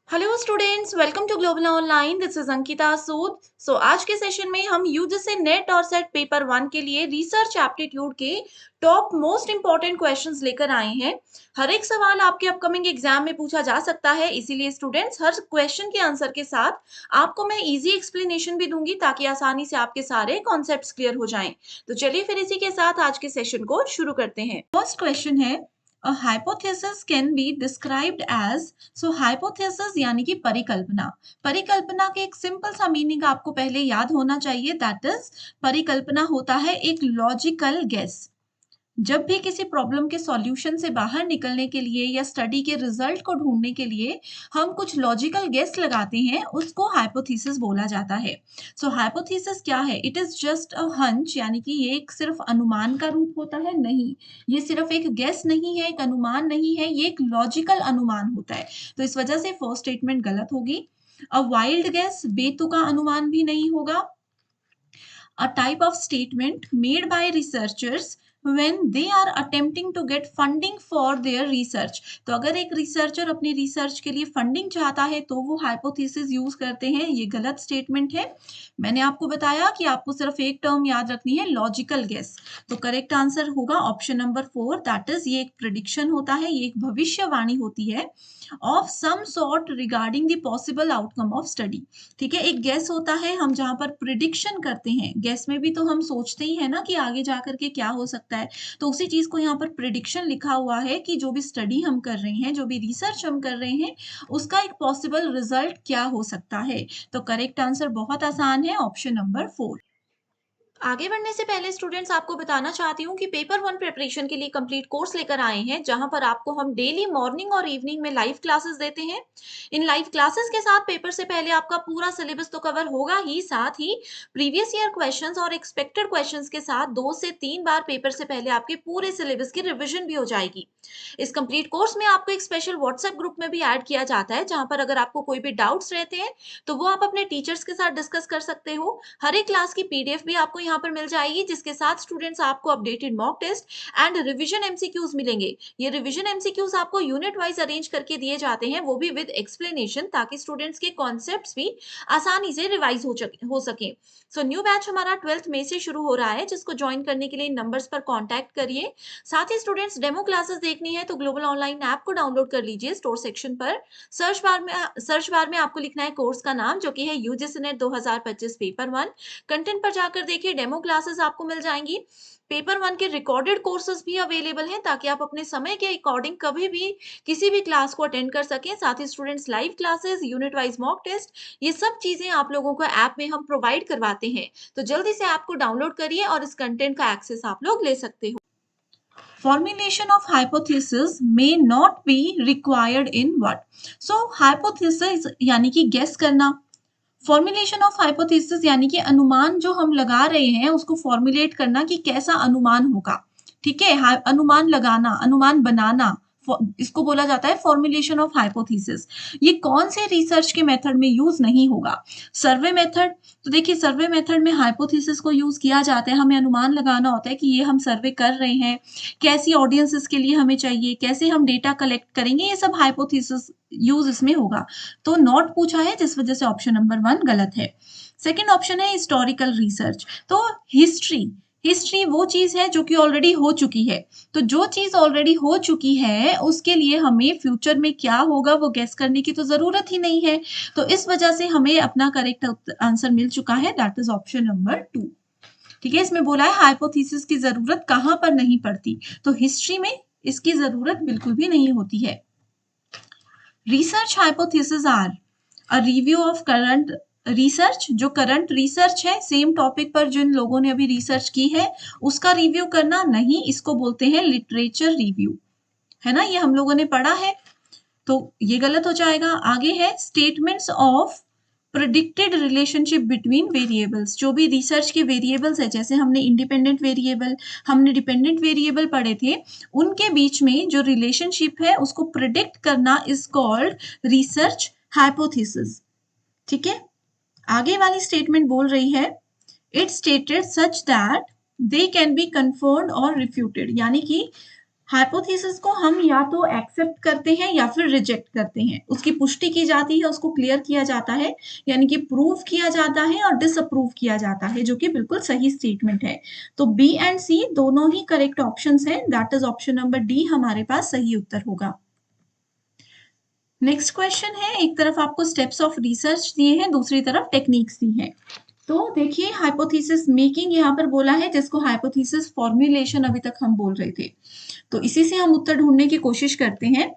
Hello students, welcome to global online. This is Ankita Sood. आज के session में हम यूजीसी नेट और सेट पेपर 1 के लिए रिसर्च एप्टीट्यूड के टॉप मोस्ट इंपॉर्टेंट क्वेश्चंस लेकर आए हैं। हर एक सवाल आपके अपकमिंग एग्जाम में पूछा जा सकता है, इसीलिए स्टूडेंट्स हर क्वेश्चन के आंसर के साथ आपको मैं इजी एक्सप्लेनेशन भी दूंगी ताकि आसानी से आपके सारे कॉन्सेप्ट्स क्लियर हो जाएं। तो चलिए फिर इसी के साथ आज के सेशन को शुरू करते हैं। फर्स्ट क्वेश्चन है, A hypothesis can be described as, so hypothesis यानी कि परिकल्पना। परिकल्पना के एक सिंपल सा मीनिंग आपको पहले याद होना चाहिए, दैट इज परिकल्पना होता है एक लॉजिकल गेस। जब भी किसी प्रॉब्लम के सॉल्यूशन से बाहर निकलने के लिए या स्टडी के रिजल्ट को ढूंढने के लिए हम कुछ लॉजिकल गेस लगाते हैं, उसको हाइपोथेसिस बोला जाता है। सो हाइपोथेसिस क्या है? It is just a hunch, यानी कि ये एक सिर्फ अनुमान का रूप होता है। नहीं, ये सिर्फ एक गेस नहीं है, एक अनुमान नहीं है, ये एक लॉजिकल अनुमान होता है। तो इस वजह से फर्स्ट स्टेटमेंट गलत होगी। अ वाइल्ड गेस, बेतुका अनुमान भी नहीं होगा। A type of statement made by researchers when they are attempting to get funding for their research। तो अगर एक रिसर्चर अपनी रिसर्च के लिए फंडिंग चाहता है तो वो हाइपोथेसिस यूज करते हैं। ये गलत स्टेटमेंट है। मैंने आपको बताया कि आपको सिर्फ एक टर्म याद रखनी है, लॉजिकल गेस। तो करेक्ट आंसर होगा ऑप्शन नंबर 4, दैट इज ये एक प्रिडिक्शन होता है, ये एक भविष्यवाणी होती है of some sort regarding the possible outcome of study. ठीक है, एक गेस होता है हम जहां पर प्रिडिक्शन करते हैं। गेस में भी तो हम सोचते ही है ना कि आगे जाकर के क्या हो सकता है, तो उसी चीज को यहाँ पर प्रिडिक्शन लिखा हुआ है कि जो भी स्टडी हम कर रहे हैं, जो भी रिसर्च हम कर रहे हैं, उसका एक पॉसिबल रिजल्ट क्या हो सकता है। तो करेक्ट आंसर बहुत आसान है, ऑप्शन नंबर 4। आगे बढ़ने से पहले स्टूडेंट्स आपको बताना चाहती हूँ कि पेपर 1 प्रिपरेशन के लिए कंप्लीट कोर्स लेकर आए हैं, जहां पर आपको हम डेली मॉर्निंग और इवनिंग में लाइव क्लासेस देते हैं। इन लाइव क्लासेस के साथ पेपर से पहले आपका पूरा सिलेबस तो कवर होगा ही, साथ ही प्रीवियस ईयर क्वेश्चंस और एक्सपेक्टेड क्वेश्चंस के साथ 2 से 3 बार पेपर से पहले आपके पूरे सिलेबस की रिविजन भी हो जाएगी। इस कंप्लीट कोर्स में आपको एक स्पेशल व्हाट्सएप ग्रुप में भी ऐड किया जाता है, जहां पर अगर आपको कोई भी डाउट्स रहते हैं तो वो आप अपने टीचर्स के साथ डिस्कस कर सकते हो। हर एक क्लास की पीडीएफ भी आपको यहाँ पर मिल जाएगी, जिसके साथ स्टूडेंट्स आपको updated mock test and revision MCQs मिलेंगे। ये रिवीजन एमसीक्यूज आपको यूनिट वाइज अरेंज करके दिए जाते हैं, वो भी विद एक्सप्लेनेशन, ताकि स्टूडेंट्स के कॉन्सेप्ट्स भी आसानी से रिवाइज हो सके। सो न्यू बैच हमारा 12 मई से शुरू हो रहा है, जिसको ज्वाइन करने के लिए नंबर्स पर कॉन्टैक्ट करिए। साथ ही स्टूडेंट्स डेमो क्लासेस देखनी है तो ग्लोबल ऑनलाइन ऐप को डाउनलोड कर लीजिए। स्टोर सेक्शन पर सर्च बार में आपको लिखना है कोर्स का नाम, जो कि है यूजीसी नेट 2025 पेपर 1। कंटेंट पर जाकर देखिए, डेमो क्लासेस आपको मिल जाएंगी। पेपर 1 के रिकॉर्डेड कोर्सेज भी अवेलेबल हैं, ताकि आप अपने समय के अकॉर्डिंग कभी भी किसी भी क्लास को अटेंड कर सकें। साथ ही students live classes, unit wise mock test, ये सब चीजें आप लोगों को ऐप में हम प्रोवाइड करवाते हैं। तो जल्दी से ऐप को डाउनलोड करिए और इस कंटेंट का एक्सेस आप लोग ले सकते हो। Formulation of hypothesis may not be required in what? So hypothesis यानी कि guess करना, फॉर्मुलेशन ऑफ हाइपोथेसिस यानी कि अनुमान जो हम लगा रहे हैं उसको फॉर्मुलेट करना कि कैसा अनुमान होगा। ठीक है, अनुमान लगाना, अनुमान बनाना, इसको बोला जाता है फॉर्मुलेशन ऑफ हाइपोथेसिस। ये कौन से रिसर्च के मेथड में यूज नहीं होगा? Survey method. तो देखिए, सर्वे मेथड में हाइपोथेसिस को यूज किया जाता है। हमें अनुमान लगाना होता है कि ये हम सर्वे कर रहे हैं, कैसी ऑडियंसेस के लिए हमें चाहिए, कैसे हम डेटा कलेक्ट करेंगे, ये सब हाइपोथेसिस यूज इसमें होगा। तो नॉट पूछा है, जिस वजह से ऑप्शन नंबर 1 गलत है। सेकंड ऑप्शन है हिस्टोरिकल रिसर्च। तो हिस्ट्री वो चीज है जो कि ऑलरेडी हो चुकी है। तो जो चीज ऑलरेडी हो चुकी है उसके लिए हमें फ्यूचर में क्या होगा वो गेस करने की तो जरूरत ही नहीं है। तो इस वजह से हमें अपना करेक्ट आंसर मिल चुका है, दैट इज ऑप्शन नंबर 2। ठीक है, इसमें बोला है हाइपोथेसिस की जरूरत कहां पर नहीं पड़ती, तो हिस्ट्री में इसकी जरूरत बिल्कुल भी नहीं होती है। Research hypothesis are a review of current research. जो करंट रिसर्च है, सेम टॉपिक पर जिन लोगों ने अभी रिसर्च की है उसका रिव्यू करना नहीं, इसको बोलते हैं लिटरेचर रिव्यू। है ना, ये हम लोगों ने पढ़ा है, तो ये गलत हो जाएगा। आगे है statements of predicted relationship between variables. जो भी रिसर्च के वेरिएबल्स है, जैसे हमने इंडिपेंडेंट वेरिएबल, हमने डिपेंडेंट वेरिएबल पढ़े थे, उनके बीच में जो रिलेशनशिप है उसको प्रिडिक्ट करना इज कॉल्ड रिसर्च हाइपोथेसिस। ठीक है, आगे वाली स्टेटमेंट बोल रही है it stated such that they can be confirmed और रिफ्यूटेड, यानी कि हाइपोथेसिस को हम या तो एक्सेप्ट करते हैं या फिर रिजेक्ट करते हैं। उसकी पुष्टि की जाती है, उसको क्लियर किया जाता है, यानी कि प्रूव किया जाता है और डिसअप्रूव किया जाता है, जो कि बिल्कुल सही स्टेटमेंट है। तो बी एंड सी दोनों ही करेक्ट ऑप्शंस हैं। That is option number D हमारे पास सही उत्तर होगा। नेक्स्ट क्वेश्चन है, एक तरफ आपको स्टेप्स ऑफ रिसर्च दिए हैं, दूसरी तरफ टेक्निक्स दी हैं। तो देखिए हाइपोथेसिस मेकिंग यहाँ पर बोला है, जिसको हाइपोथेसिस फॉर्मुलेशन अभी तक हम बोल रहे थे। तो इसी से हम उत्तर ढूंढने की कोशिश करते हैं।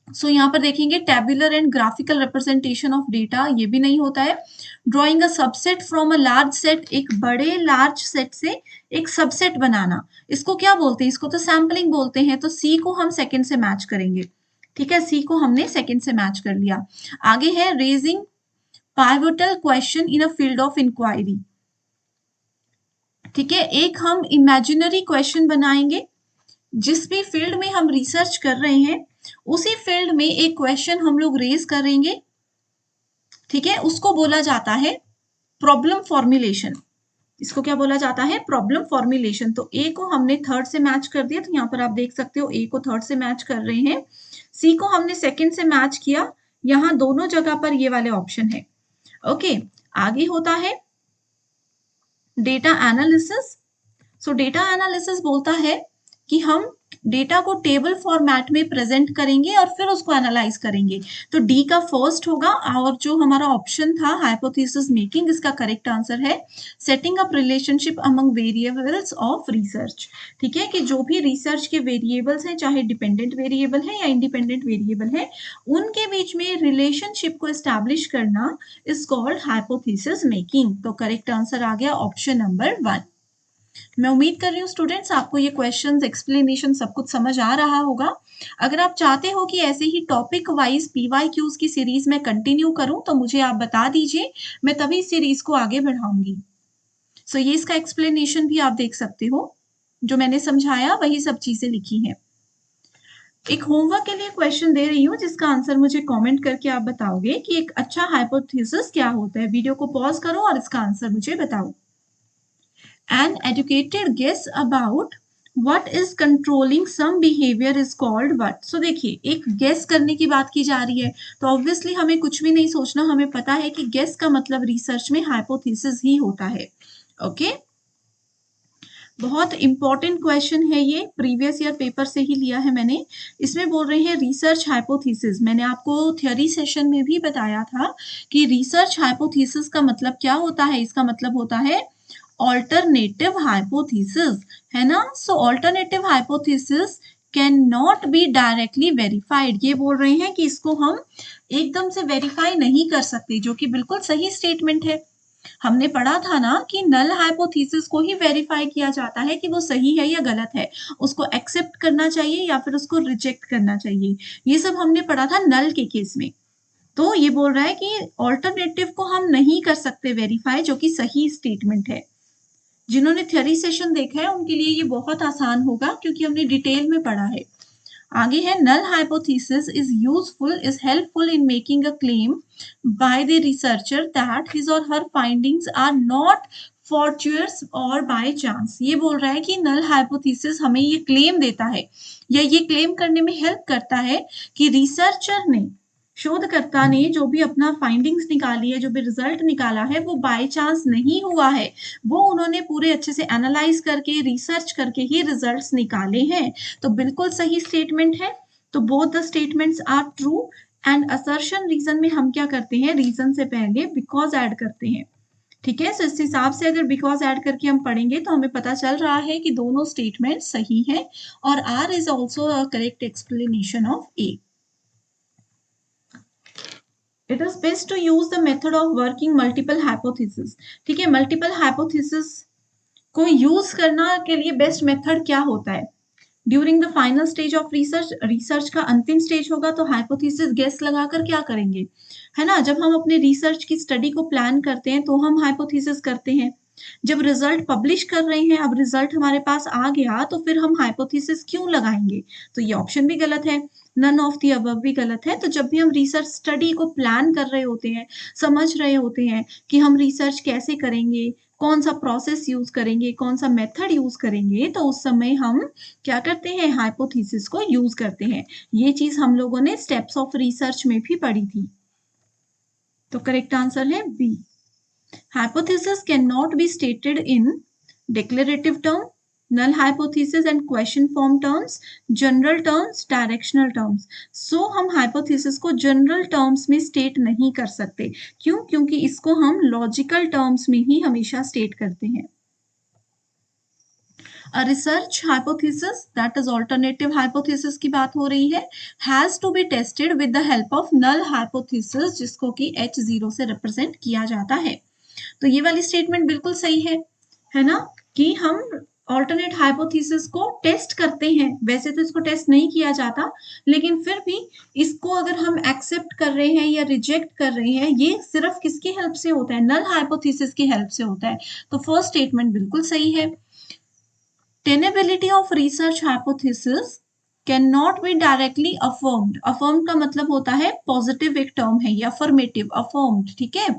सो यहाँ पर देखेंगे tabular and graphical representation of data, ये भी नहीं होता है। Drawing a subset from a large set, एक बड़े लार्ज सेट से एक सबसेट बनाना, इसको क्या बोलते हैं? इसको तो सैम्पलिंग बोलते हैं। तो सी को हम सेकंड से मैच करेंगे। ठीक है, सी को हमने सेकंड से मैच कर लिया। आगे है raising pivotal question in a field of inquiry. ठीक है, एक हम इमेजिनरी क्वेश्चन बनाएंगे, जिस भी फील्ड में हम रिसर्च कर रहे हैं उसी फील्ड में एक क्वेश्चन हम लोग रेज करेंगे। ठीक है, उसको बोला जाता है प्रॉब्लम फॉर्मुलेशन। इसको क्या बोला जाता है? Problem formulation. तो ए को हमने थर्ड से मैच कर दिया, तो यहाँ पर आप देख सकते हो ए को थर्ड से मैच कर रहे हैं, सी को हमने सेकंड से मैच किया, यहाँ दोनों जगह पर ये वाले ऑप्शन है। ओके, आगे होता है डेटा एनालिसिस। सो डेटा एनालिसिस बोलता है कि हम डेटा को टेबल फॉर्मेट में प्रेजेंट करेंगे और फिर उसको एनालाइज करेंगे। तो डी का फर्स्ट होगा, और जो हमारा ऑप्शन था हाइपोथेसिस मेकिंग, इसका करेक्ट आंसर है setting up relationship among variables of research. ठीक है, कि जो भी रिसर्च के वेरिएबल्स हैं, चाहे डिपेंडेंट वेरिएबल है या इंडिपेंडेंट वेरिएबल है, उनके बीच में रिलेशनशिप को एस्टैब्लिश करना इज कॉल्ड हाइपोथेसिस मेकिंग। तो करेक्ट आंसर आ गया ऑप्शन नंबर 1। मैं उम्मीद कर रही हूँ स्टूडेंट्स आपको ये क्वेश्चंस एक्सप्लेनेशन सब कुछ समझ आ रहा होगा। अगर आप चाहते हो कि ऐसे ही टॉपिक वाइज पीवाईक्यूज की सीरीज में कंटिन्यू करूं तो मुझे आप बता दीजिए, मैं तभी सीरीज को आगे बढ़ाऊंगी। सो ये इसका एक्सप्लेनेशन भी आप देख सकते हो, जो मैंने समझाया वही सब चीजें लिखी हैं। एक होमवर्क के लिए क्वेश्चन दे रही हूँ, जिसका आंसर मुझे कमेंट करके आप बताओगे कि एक अच्छा हाइपोथेसिस क्या होता है। वीडियो को पॉज करो और इसका आंसर मुझे बताओ। An educated guess about what is controlling some behavior is called what? So देखिए, एक guess करने की बात की जा रही है, तो ऑब्वियसली हमें कुछ भी नहीं सोचना, हमें पता है कि guess का मतलब रिसर्च में हाइपोथेसिस ही होता है। ओके, बहुत इंपॉर्टेंट क्वेश्चन है ये, प्रीवियस ईयर पेपर से ही लिया है मैंने। इसमें बोल रहे हैं रिसर्च हाइपोथेसिस। मैंने आपको थ्योरी सेशन में भी बताया था कि रिसर्च हाइपोथेसिस का मतलब क्या होता है। इसका मतलब होता है ऑल्टरनेटिव हाइपोथेसिस, है ना। So alternative hypothesis can not be directly verified. ये बोल रहे हैं कि इसको हम एकदम से वेरीफाई नहीं कर सकते, जो कि बिल्कुल सही स्टेटमेंट है। हमने पढ़ा था ना कि नल हाइपोथेसिस को ही वेरीफाई किया जाता है कि वो सही है या गलत है, उसको एक्सेप्ट करना चाहिए या फिर उसको रिजेक्ट करना चाहिए। ये सब हमने पढ़ा था नल के केस में। तो ये बोल रहा है कि ऑल्टरनेटिव को हम नहीं कर सकते वेरीफाई, जो कि सही स्टेटमेंट है। जिन्होंने थ्योरी सेशन देखा है उनके लिए ये बहुत आसान होगा, क्योंकि हमने डिटेल में पढ़ा है। आगे है null hypothesis is useful, is helpful in making a claim by the researcher that his or her findings are not fortuitous or by chance. ये बोल रहा है कि नल हाइपोथेसिस हमें ये क्लेम देता है, या ये क्लेम करने में हेल्प करता है कि रिसर्चर ने, शोधकर्ता ने जो भी अपना फाइंडिंग्स निकाली है, जो भी रिजल्ट निकाला है, वो बाय चांस नहीं हुआ है, वो उन्होंने पूरे अच्छे से एनालाइज करके रिसर्च करके ही रिजल्ट्स निकाले हैं। तो बिल्कुल सही स्टेटमेंट है। तो both the statements are true. And assertion reason में हम क्या करते हैं, रीजन से पहले बिकॉज ऐड करते हैं। ठीक है, सो इस हिसाब से अगर बिकॉज ऐड करके हम पढ़ेंगे तो हमें पता चल रहा है कि दोनों स्टेटमेंट सही है, और R is also a correct explanation of A. It is best to use the method of working multiple hypothesis. ठीक है, मल्टीपल हाइपोथेसिस को यूज करना के लिए बेस्ट मेथड क्या होता है? During the final stage of research, research का अंतिम स्टेज होगा तो हाइपोथेसिस गेस लगाकर क्या करेंगे, है ना। जब हम अपने रिसर्च की स्टडी को प्लान करते हैं तो हम हाइपोथेसिस करते हैं। जब रिजल्ट पब्लिश कर रहे हैं, अब रिजल्ट हमारे पास आ गया, तो फिर हम हाइपोथेसिस क्यों लगाएंगे? तो ये ऑप्शन भी गलत है, नन ऑफ द अबव भी गलत है। तो जब भी हम रिसर्च स्टडी को प्लान कर रहे होते हैं, समझ रहे होते हैं कि हम रिसर्च कैसे करेंगे, कौन सा प्रोसेस यूज करेंगे, कौन सा मेथड यूज करेंगे, तो उस समय हम क्या करते हैं, हाइपोथेसिस को यूज करते हैं। ये चीज हम लोगों ने स्टेप्स ऑफ रिसर्च में भी पढ़ी थी। तो करेक्ट आंसर है B. Hypothesis can not be stated in declarative term, null hypothesis and question form terms, general terms, directional terms. So हम hypothesis को general terms में state नहीं कर सकते। क्यों? क्योंकि इसको हम logical terms में ही हमेशा state करते हैं। A research hypothesis, that is alternative hypothesis की बात हो रही है, has to be tested with the help of null hypothesis, जिसको कि H0 से represent किया जाता है। तो ये वाली स्टेटमेंट बिल्कुल सही है ना, कि हम ऑल्टरनेट हाइपोथेसिस को टेस्ट करते हैं। वैसे तो इसको टेस्ट नहीं किया जाता, लेकिन फिर भी इसको अगर हम एक्सेप्ट कर रहे हैं या रिजेक्ट कर रहे हैं, ये सिर्फ किसकी हेल्प से होता है, नल हाइपोथेसिस की हेल्प से होता है। तो फर्स्ट स्टेटमेंट बिल्कुल सही है। Tenability of research hypothesis can not be directly affirmed. Affirmed का मतलब होता है पॉजिटिव एक टर्म है, या अफर्मेटिव, अफर्म्ड, ठीक है।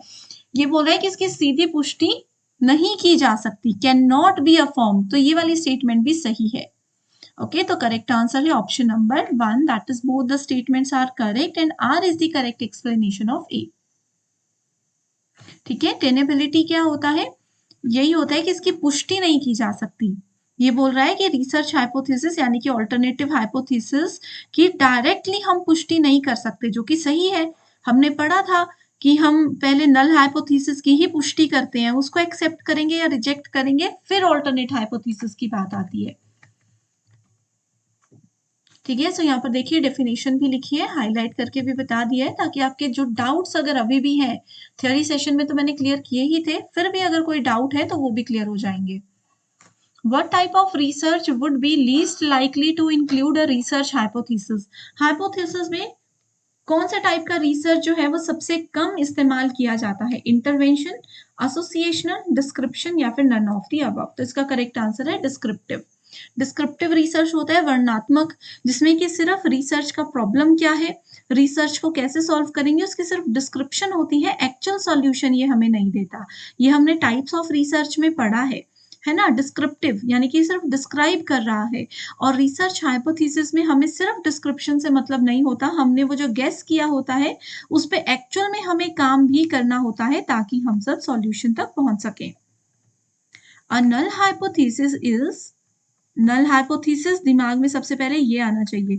ये बोल रहा है कि इसकी सीधी पुष्टि नहीं की जा सकती, कैन नॉट बी अफर्म, तो ये वाली स्टेटमेंट भी सही है। ओके, तो करेक्ट आंसर है option number 1, that is both the statements are correct and R is the correct explanation of A. ठीक है, टेनेबिलिटी क्या होता है, यही होता है कि इसकी पुष्टि नहीं की जा सकती। ये बोल रहा है कि रिसर्च हाइपोथेसिस यानी कि ऑल्टरनेटिव हाइपोथेसिस की डायरेक्टली हम पुष्टि नहीं कर सकते, जो कि सही है। हमने पढ़ा था कि हम पहले नल हाइपोथेसिस की ही पुष्टि करते हैं, उसको एक्सेप्ट करेंगे या रिजेक्ट करेंगे, फिर ऑल्टरनेट हाइपोथेसिस की बात आती है। ठीक है, सो यहाँ पर देखिए डेफिनेशन भी लिखी है, हाईलाइट करके भी बता दिया है, ताकि आपके जो डाउट्स अगर अभी भी हैं, थ्योरी सेशन में तो मैंने क्लियर किए ही थे, फिर भी अगर कोई डाउट है तो वो भी क्लियर हो जाएंगे। What type of research would be least likely to include a research hypothesis? Hypothesis में कौन सा टाइप का रिसर्च जो है वो सबसे कम इस्तेमाल किया जाता है, इंटरवेंशन, एसोसिएशनल, डिस्क्रिप्शन या फिर नन ऑफ द अबव। तो इसका करेक्ट आंसर है डिस्क्रिप्टिव। डिस्क्रिप्टिव रिसर्च होता है वर्णनात्मक, जिसमें कि सिर्फ रिसर्च का प्रॉब्लम क्या है, रिसर्च को कैसे सॉल्व करेंगे, उसकी सिर्फ डिस्क्रिप्शन होती है, एक्चुअल सॉल्यूशन ये हमें नहीं देता। ये हमने टाइप्स ऑफ रिसर्च में पढ़ा है ना। डिस्क्रिप्टिव यानी कि सिर्फ डिस्क्राइब कर रहा है, और रिसर्च हाइपोथेसिस में हमें सिर्फ डिस्क्रिप्शन से मतलब नहीं होता, हमने वो जो गेस किया होता है उस पे एक्चुअल में हमें काम भी करना होता है, ताकि हम सब सॉल्यूशन तक पहुंच सकें। A null hypothesis is, null hypothesis दिमाग में सबसे पहले ये आना चाहिए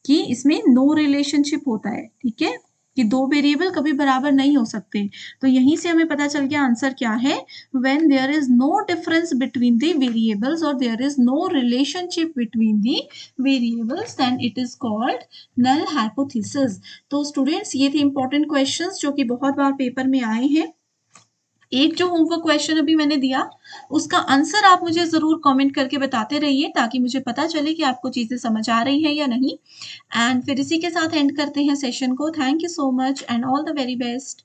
कि इसमें नो रिलेशनशिप होता है, ठीक है, कि दो वेरिएबल कभी बराबर नहीं हो सकते। तो यहीं से हमें पता चल गया आंसर क्या है, when there is no difference between the variables और there is no relationship between the variables, then it is called null hypothesis. तो स्टूडेंट्स, ये थे इंपॉर्टेंट क्वेश्चंस जो कि बहुत बार पेपर में आए हैं। एक जो होमवर्क क्वेश्चन अभी मैंने दिया, उसका आंसर आप मुझे ज़रूर कमेंट करके बताते रहिए, ताकि मुझे पता चले कि आपको चीज़ें समझ आ रही हैं या नहीं। एंड फिर इसी के साथ एंड करते हैं सेशन को। Thank you so much and all the very best.